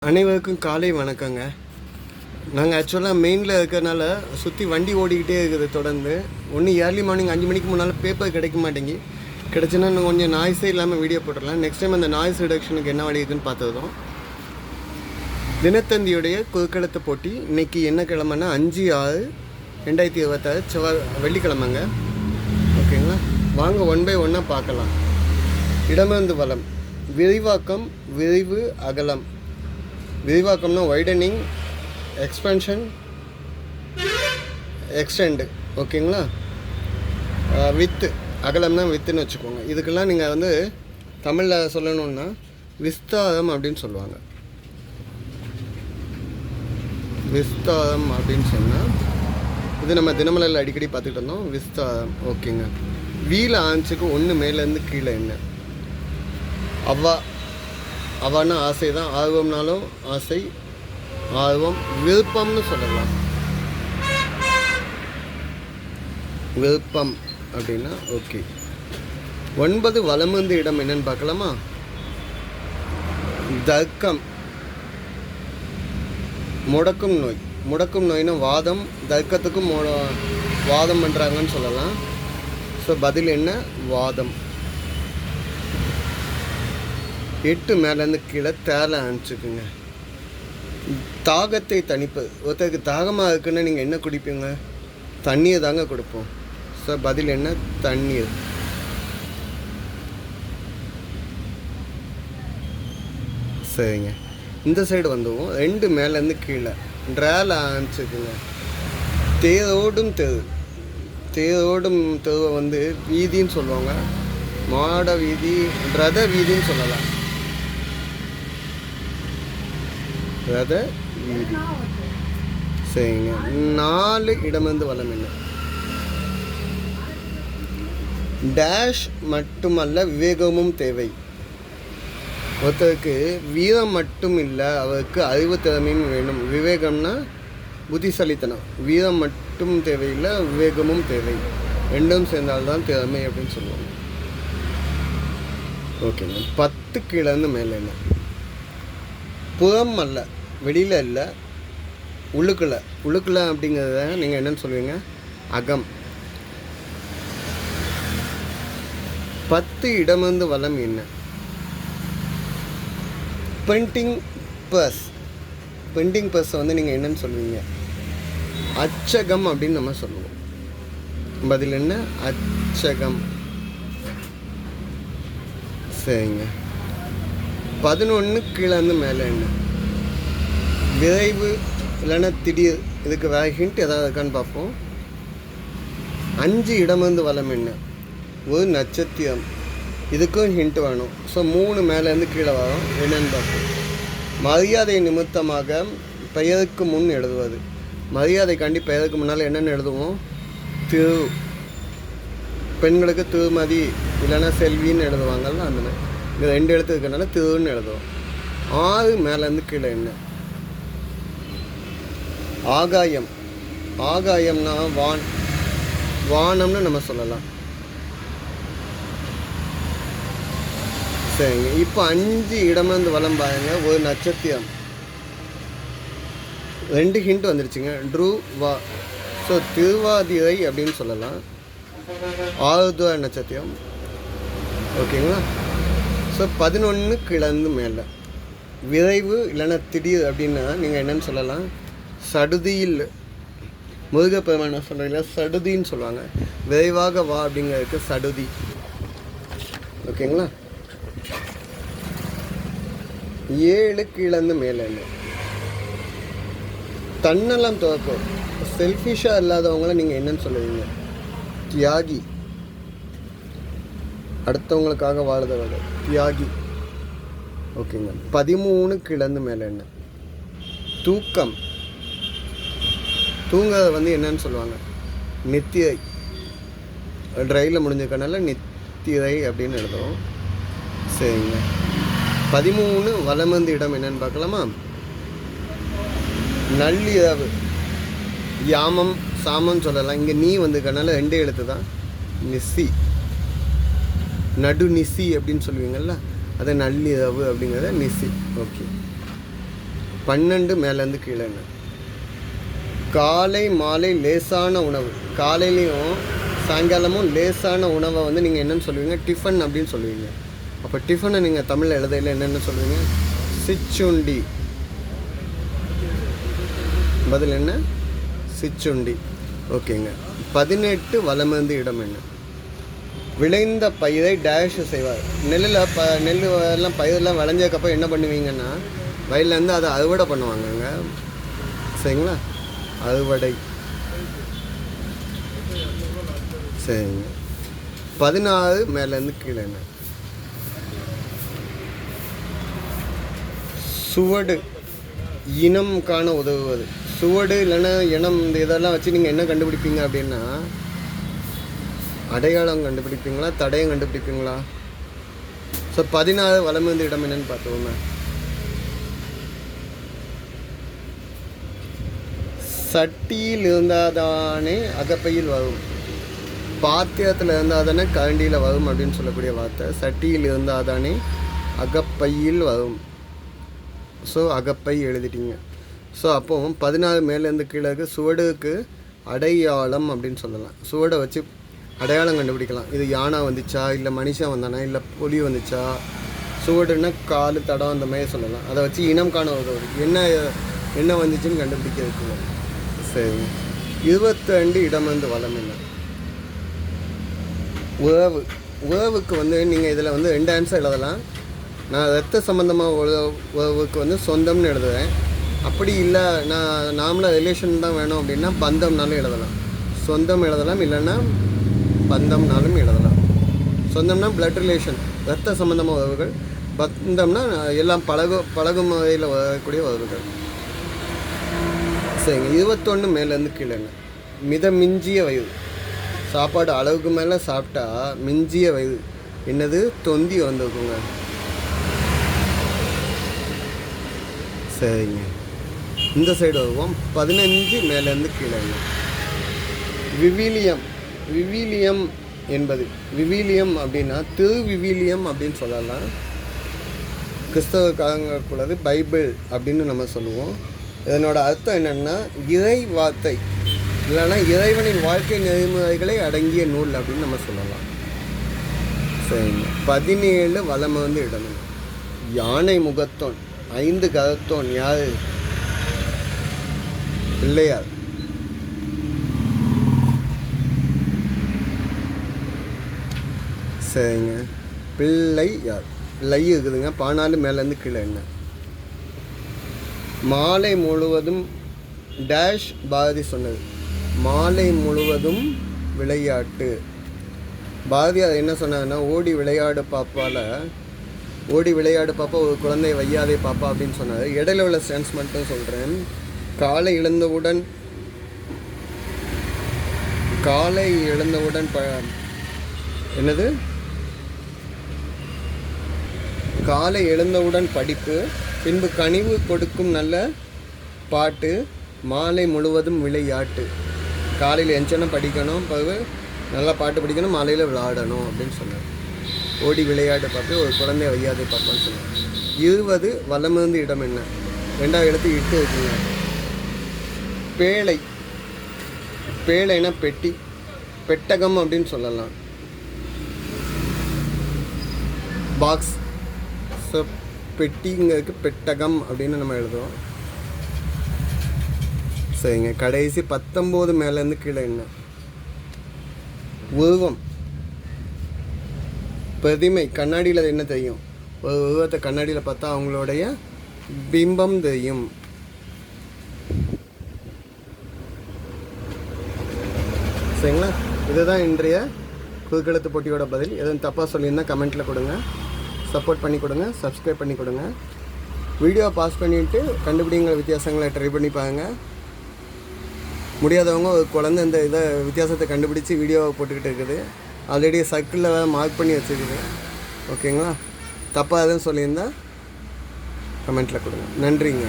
அனைவருக்கும் காலை வணக்கங்க. நாங்கள் ஆக்சுவலாக மெயினில் இருக்கிறனால சுற்றி வண்டி ஓடிக்கிட்டே இருக்குது தொடர்ந்து. ஒன்று ஏர்லி மார்னிங் 5 மணிக்கு முன்னால் பேப்பர் கிடைக்க மாட்டேங்கி, கிடச்சுன்னா இன்னும் கொஞ்சம் நாய்ஸே இல்லாமல் வீடியோ போட்டுடலாம். நெக்ஸ்ட் டைம் அந்த நாய்ஸ் ரிடக்ஷனுக்கு என்ன வழி இருக்குதுன்னு பார்த்ததும் தினத்தந்தியுடைய குறுக்கெழுத்து போட்டி இன்றைக்கி என்ன கிழமைன்னா 5/6/2026 வெள்ளிக்கிழமைங்க. ஓகேங்களா, வாங்க ஒன் பை ஒன்னாக பார்க்கலாம். இடமிருந்து வலம், விரிவாக்கம், விரிவு, அகலம். விரிவாக்கம்னா வைடனிங், எக்ஸ்பென்ஷன், எக்ஸ்டெண்டு. ஓகேங்களா, வித்து, அகலம்னா வித்துன்னு வச்சுக்கோங்க. இதுக்கெல்லாம் நீங்கள் தமிழில் சொல்லணுன்னா விஸ்தாரம் அப்படின்னு சொல்லுவாங்க. விஸ்தாரம் அப்படின்னு சொன்னால் இது நம்ம தினமலரில் அடிக்கடி பார்த்துக்கிட்டு இருந்தோம். விஸ்தாரம். ஓகேங்க. வீல ஆன்ஸுக்கு ஒன்று மேலேருந்து கீழே என்ன? அவ்வானா ஆசை தான். ஆர்வம்னாலும் ஆசை, ஆர்வம், விருப்பம்னு சொல்லலாம். விருப்பம் அப்படின்னா ஓகே. 9 வலமிருந்து இடம் என்னன்னு பார்க்கலாமா? தர்க்கம், முடக்கும் நோய். முடக்கும் நோய்னா வாதம், தர்க்கத்துக்கும் வாதம் பண்ணுறாங்கன்னு சொல்லலாம். ஸோ பதில் என்ன? வாதம். 8 மேலேருந்து கீழே தேலை அனுப்பிச்சுக்குங்க. தாகத்தை தணிப்பது. ஒருத்தருக்கு தாகமாக இருக்குன்னு நீங்கள் என்ன குடிப்பீங்க? தண்ணீர் தாங்க கொடுப்போம். ஸோ பதில் என்ன? தண்ணீர். சரிங்க. இந்த சைடு வந்துவோம். 2 மேலேருந்து கீழே ட்ரால அனுப்பிச்சுக்குங்க. தேரோடும் தெரு. தேரோடும் தெருவை வீதின்னு சொல்லுவாங்க. மாட வீதி, ரத வீதின்னு சொல்லலாம். ரத வீதி. சரிங்க. 4 இடமிருந்து வலம் என்ன? டேஷ் மட்டுமல்ல, விவேகமும் தேவை. ஒருத்தருக்கு வீரம் மட்டும் இல்லை, அவருக்கு அறிவு திறமையும் வேணும். விவேகம்னா புத்திசாலித்தனம். வீரம் மட்டும் தேவையில்லை, விவேகமும் தேவை. ரெண்டும் சேர்ந்தால்தான் திறமை அப்படின்னு சொல்லுவாங்க. ஓகேங்க. 10 கீழேருந்து மேலே என்ன? புறம் அல்ல, வெளியில் இல்லை, உள்ளுக்குள்ள. உள்ளுக்குள்ள அப்படிங்கிறத நீங்கள் என்னன்னு சொல்லுவீங்க? அகம். 10 இடமிருந்து வலம் என்ன? Printing purse. பிரிண்டிங் பர்ஸை நீங்கள் என்னன்னு சொல்லுவீங்க? அச்சகம் அப்படின்னு நம்ம சொல்லுவோம். பதில் என்ன? அச்சகம். சரிங்க. 11 கீழேருந்து மேலே என்ன? விரைவு இல்லைன்னா திடீர். இதுக்கு வேறு ஹிண்ட் எதாவது இருக்கான்னு பார்ப்போம். 5 இடமிருந்து வலம் என்ன? ஒரு நட்சத்திரம். இதுக்கும் ஹிண்ட் வேணும். ஸோ 3 மேலேருந்து கீழே வரும். என்னன்னு பார்ப்போம். மரியாதை நிமித்தமாக பெயருக்கு முன் எழுதுவது. மரியாதைக்காண்டி பெயருக்கு முன்னால் என்னென்னு எழுதுவோம்? திரு. பெண்களுக்கு திருமதி இல்லைன்னா செல்வின்னு எழுதுவாங்கல்ல, அந்த மாதிரி. இங்கே 2 எழுத்து இருக்கிறனால திருன்னு எழுதுவோம். 6 மேலேருந்து கீழே என்ன? ஆகாயம். ஆகாயம்னா வானம்னு நம்ம சொல்லலாம். சரிங்க. இப்போ 5 இடமிருந்து வலம் பாருங்க. ஒரு நட்சத்திரம். 2 ஹிண்ட் வந்துருச்சுங்க. ட்ரூவா. ஸோ திருவாதிரை அப்படின்னு சொல்லலாம். 6வது நட்சத்திரம். ஓகேங்களா. ஸோ 11 கீழேருந்து மேலே. விரைவு இல்லைன்னா திடீர் அப்படின்னா நீங்கள் என்னன்னு சொல்லலாம்? சடுதியில். முருகப்பெருமான சொல்கிறீங்களா, சடுதின்னு சொல்லுவாங்க. விரைவாக வா அப்படிங்கிறதுக்கு சடுதி. ஓகேங்களா. 7 கீழேருந்து மேலே என்ன? தன்னலம் துவக்கம். செல்ஃபிஷாக இல்லாதவங்கள நீங்கள் என்னன்னு சொல்லுவீங்க? தியாகி. அடுத்தவங்களுக்காக வாழுதவர்கள் தியாகி. ஓகேங்க. 13 கீழேருந்து மேலே என்ன? தூக்கம். தூங்காத என்னன்னு சொல்லுவாங்க? நித்திரை. ட்ரையில் முடிஞ்சிருக்கனால நித்திரை அப்படின்னு எழுதுவோம். சரிங்க. 13 வலமிருந்து இடம் என்னன்னு பார்க்கலாமா? நள்ளிரவு. யாமம், சாமம் சொல்லலாம். இங்கே நீ வந்திருக்கனால 2 எழுத்து தான். நிசி. நடு நிசி அப்படின்னு சொல்லுவீங்கள்ல, அதை நள்ளிரவு அப்படிங்கிறத நிசி. ஓகே. 12 மேலேருந்து கீழே என்ன. காலை மாலை லேசான உணவு. காலையிலையும் சாயங்காலமும் லேசான உணவை வந்து நீங்கள் என்னென்னு சொல்லுவீங்க? டிஃபன் அப்படின்னு சொல்லுவீங்க. அப்போ டிஃபனை நீங்கள் தமிழில் எழுதையில் என்னென்னு சொல்லுவீங்க? சிச்சுண்டி. பதில் என்ன? சிச்சுண்டி. ஓகேங்க. 18 வலமிருந்து இடம் என்ன. விளைந்த பயிரை டேஷ் செய்வார். நெல் எல்லாம் பயிரெலாம் விளைஞ்சதுக்கப்புறம் என்ன பண்ணுவீங்கன்னா வயல்லேருந்து அதை அறுவடை பண்ணுவாங்கங்க. சரிங்களா? அறுவடை. சரிங்க. 16 மேலேருந்து கீழே என்ன. சுவடு. இனம் காண உதவுவது. சுவடு இல்லைன்னா இனம், இந்த இதெல்லாம் வச்சு நீங்கள் என்ன கண்டுபிடிப்பீங்க அப்படின்னா அடையாளம் கண்டுபிடிப்பீங்களா, தடயம் கண்டுபிடிப்பீங்களா? ஸோ 16 வலமிருந்து இடம் என்னன்னு பார்த்தோமே. சட்டியில் இருந்தாதானே அகப்பையில் வரும். பாத்திரத்தில் இருந்தால் தானே கரண்டியில் வரும் அப்படின்னு சொல்லக்கூடிய வார்த்தை. சட்டியில் இருந்தால் தானே அகப்பையில் வரும். ஸோ அகப்பை எழுதிட்டீங்க. ஸோ அப்போது 16 மேலேருந்து கீழே இருக்குது. சுவடுக்கு அடையாளம் அப்படின்னு சொல்லலாம். சுவடை வச்சு அடையாளம் கண்டுபிடிக்கலாம். இது யானை வந்துச்சா, இல்லை மனுஷன் வந்தானா, இல்லை புலி வந்துச்சா. சுவடுன்னா கால் தடம் அந்த மாதிரி சொல்லலாம். அதை வச்சு இனம் காண உதவுது. என்ன வந்துச்சுன்னு கண்டுபிடிக்கிறதுக்கு. சரி. 22 இடம் வந்து வளம் என்ன. உறவு. உறவுக்கு வந்து நீங்கள் இதில் வந்து 2 ஆன்சர் எழுதலாம். நான் ரத்த சம்மந்தமாக உறவுக்கு வந்து சொந்தம்னு எழுதுவேன். அப்படி இல்லை நான் நார்மலாக ரிலேஷன் தான் வேணும் அப்படின்னா பந்தம்னாலும் எழுதலாம். சொந்தம் எழுதலாம், இல்லைன்னா பந்தம்னாலும் எழுதலாம். சொந்தம்னா பிளட் ரிலேஷன், ரத்த சம்மந்தமாக உறவுகள். பந்தம்னா எல்லாம் பழகும் வகையில் வரக்கூடிய உறவுகள். சரிங்க. 21 மேலேருந்து கீழேங்க. மிஞ்சிய வயது. சாப்பாடு அளவுக்கு மேலே சாப்பிட்டா மிஞ்சிய வயது என்னது? தொந்தி வந்துருக்குங்க. சரிங்க. இந்த சைடு வருவோம். 15 மேலேருந்து கீழேங்க. விவிலியம். விவிலியம் என்பது, விவிலியம் அப்படின்னா திருவிவிலியம் அப்படின்னு சொல்லலாம். கிறிஸ்தவக்காரங்களுக்குள்ளது பைபிள் அப்படின்னு நம்ம சொல்லுவோம். இதனோட அர்த்தம் என்னென்னா இறை வார்த்தை, இல்லைன்னா இறைவனின் வாழ்க்கை நெறிமுறைகளை அடங்கிய நூல் அப்படின்னு நம்ம சொல்லலாம். சரிங்க. 17 வலமிருந்து இடம். யானை முகத்தோன் 5 கரத்தோன் யார்? பிள்ளையார். சரிங்க. பிள்ளை யார்? லை இருக்குதுங்க. 14 மேலேருந்து கீழே என்ன. மாலை முழுவதும் டேஷ் பாரதி சொன்னது. மாலை முழுவதும் விளையாட்டு. பாரதியார் என்ன சொன்னாங்கன்னா ஓடி விளையாடு பாப்பா ஒரு குழந்தை வையாதே பாப்பா அப்படின்னு சொன்னார். இடையில உள்ள சென்ஸ் மட்டும் சொல்கிறேன். காலை எழுந்தவுடன் என்னது? காலை எழுந்தவுடன் படிப்பு, பின்பு கனிவு கொடுக்கும் நல்ல பாட்டு, மாலை முழுவதும் விளையாட்டு. காலையில் எஞ்சனா படிக்கணும், பிறகு நல்லா பாட்டு படிக்கணும், மாலையில் விளையாடணும் அப்படின்னு சொன்னார். ஓடி விளையாடு பார்த்து ஒரு குழந்தை வையாதே பார்ப்பான்னு சொன்னார். 20 வலமிருந்து இடம் என்ன. 2வது எழுத்து இட்டு இருக்குங்க. பேழை. பேழைனா பெட்டி, பெட்டகம் அப்படின்னு சொல்லலாம். பாக்ஸ். ஸோ பெட்டிங்கிறதுக்கு பெட்டகம் அப்படின்னு நம்ம எழுதுவோம். சரிங்க. கடைசி 19 மேலேருந்து கீழே என்ன. உருவம். பிரதிமை. கண்ணாடியில் என்ன தெரியும்? ஒரு உருவத்தை கண்ணாடியில் பார்த்தா அவங்களுடைய பிம்பம் தெரியும். சரிங்களா? இதுதான் இன்றைய குறுக்கெழுத்து போட்டியோட பதில். எதுவும் தப்பாக சொல்லியிருந்தால் கமெண்ட்டில் கொடுங்க. சப்போர்ட் பண்ணி கொடுங்க, சப்ஸ்கிரைப் பண்ணி கொடுங்க. வீடியோவை பாஸ் பண்ணிவிட்டு கண்டுபிடிங்கிற வித்தியாசங்களை ட்ரை பண்ணி பாருங்க. முடியாதவங்க ஒரு குழந்தை இந்த வித்தியாசத்தை கண்டுபிடிச்சி வீடியோவை போட்டுக்கிட்டு இருக்குது. ஆல்ரெடி சர்க்கிளில் வேறு மார்க் பண்ணி வச்சுருக்குது. ஓகேங்களா? தப்பாக எதுவும் சொல்லியிருந்தால் கமெண்ட்டில் கொடுங்க. நன்றிங்க.